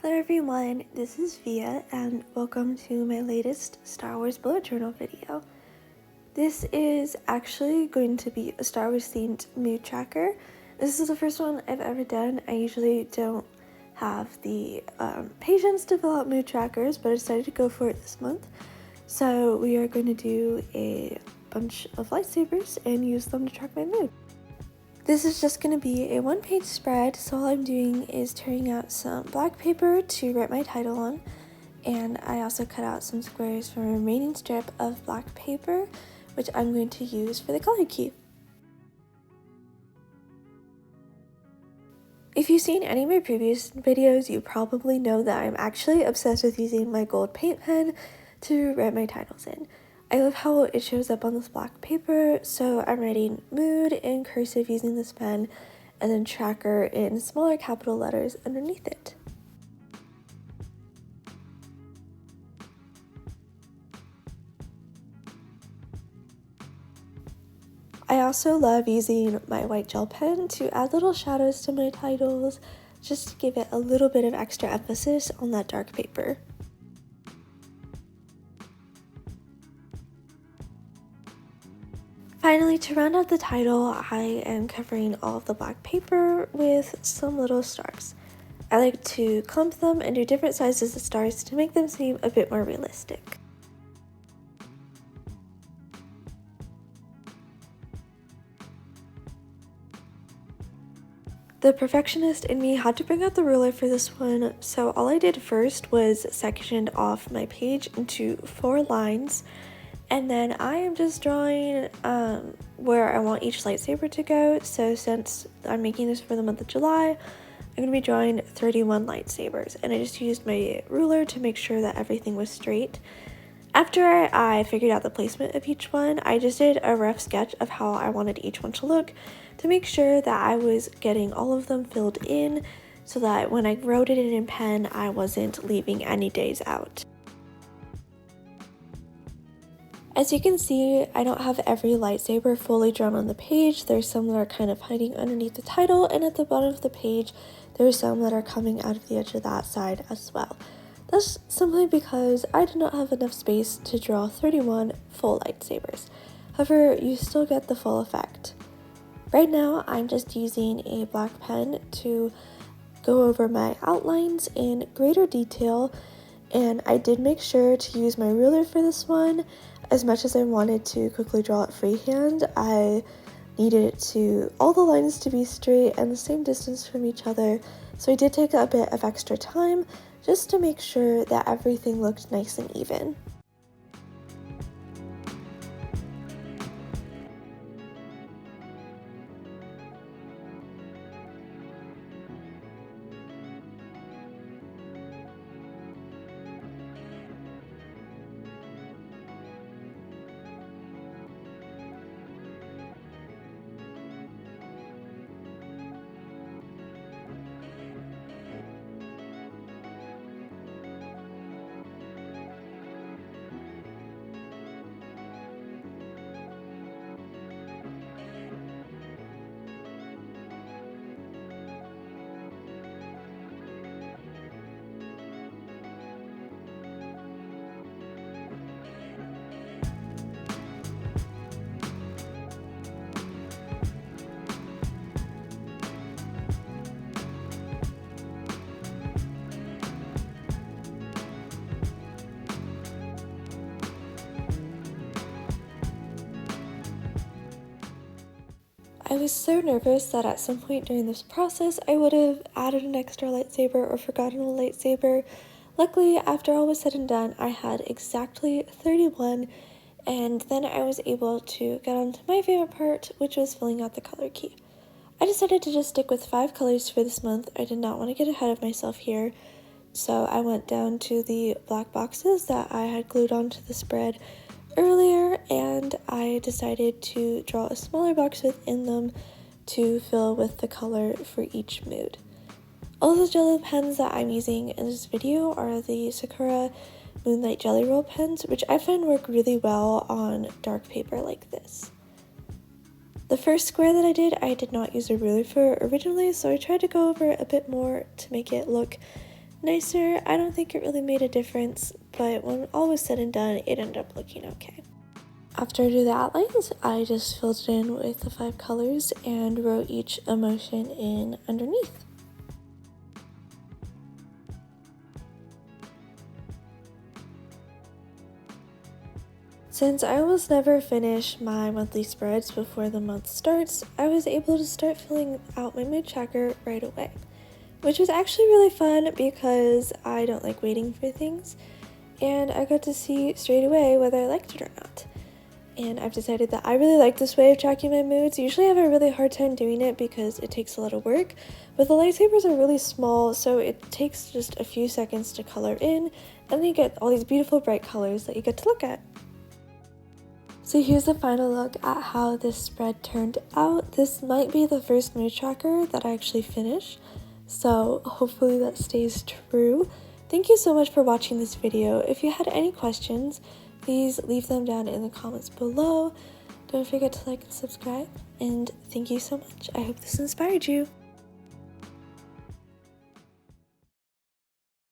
Hello everyone, this is Via and welcome to my latest Star Wars bullet journal video. This is actually going to be a Star Wars themed mood tracker. This is the first one I've ever done. I usually don't have the patience to fill out mood trackers, but I decided to go for it this month. So we are going to do a bunch of lightsabers and use them to track my mood. This is just going to be a one-page spread, so all I'm doing is tearing out some black paper to write my title on, and I also cut out some squares from a remaining strip of black paper, which I'm going to use for the color key. If you've seen any of my previous videos, you probably know that I'm actually obsessed with using my gold paint pen to write my titles in. I love how it shows up on this black paper, so I'm writing mood in cursive using this pen, and then tracker in smaller capital letters underneath it. I also love using my white gel pen to add little shadows to my titles, just to give it a little bit of extra emphasis on that dark paper. Finally, to round out the title, I am covering all of the black paper with some little stars. I like to clump them and do different sizes of stars to make them seem a bit more realistic. The perfectionist in me had to bring out the ruler for this one, so all I did first was sectioned off my page into 4 lines. And then I am just drawing where I want each lightsaber to go. So since I'm making this for the month of July, I'm going to be drawing 31 lightsabers. And I just used my ruler to make sure that everything was straight. After I figured out the placement of each one, I just did a rough sketch of how I wanted each one to look to make sure that I was getting all of them filled in so that when I wrote it in pen, I wasn't leaving any days out. As you can see, I don't have every lightsaber fully drawn on the page. There's some that are kind of hiding underneath the title, and at the bottom of the page, there's some that are coming out of the edge of that side as well. That's simply because I did not have enough space to draw 31 full lightsabers. However, you still get the full effect. Right now, I'm just using a black pen to go over my outlines in greater detail, and I did make sure to use my ruler for this one. As much as I wanted to quickly draw it freehand, I needed all the lines to be straight and the same distance from each other, so I did take a bit of extra time just to make sure that everything looked nice and even. I was so nervous that at some point during this process I would have added an extra lightsaber or forgotten a lightsaber. Luckily, after all was said and done, I had exactly 31, and then I was able to get on to my favorite part, which was filling out the color key. I decided to just stick with 5 colors for this month. I did not want to get ahead of myself here, so I went down to the black boxes that I had glued onto the spread earlier, and I decided to draw a smaller box within them to fill with the color for each mood. All the jello pens that I'm using in this video are the Sakura Moonlight Jelly Roll pens, which I find work really well on dark paper like this. The first square that I did not use a ruler for originally, so I tried to go over it a bit more to make it look nicer. I don't think it really made a difference, but when all was said and done, it ended up looking okay. After I do the outlines, I just filled it in with the 5 colors and wrote each emotion in underneath. Since I almost never finish my monthly spreads before the month starts, I was able to start filling out my mood tracker right away, which was actually really fun because I don't like waiting for things, and I got to see straight away whether I liked it or not. And I've decided that I really like this way of tracking my moods. Usually I have a really hard time doing it because it takes a lot of work, but the lightsabers are really small, so it takes just a few seconds to color in, and then you get all these beautiful bright colors that you get to look at. So here's a final look at how this spread turned out. This might be the first mood tracker that I actually finish, so hopefully that stays true. Thank you so much for watching this video. If you had any questions, please leave them down in the comments below. Don't forget to like and subscribe, and thank you so much. I hope this inspired you.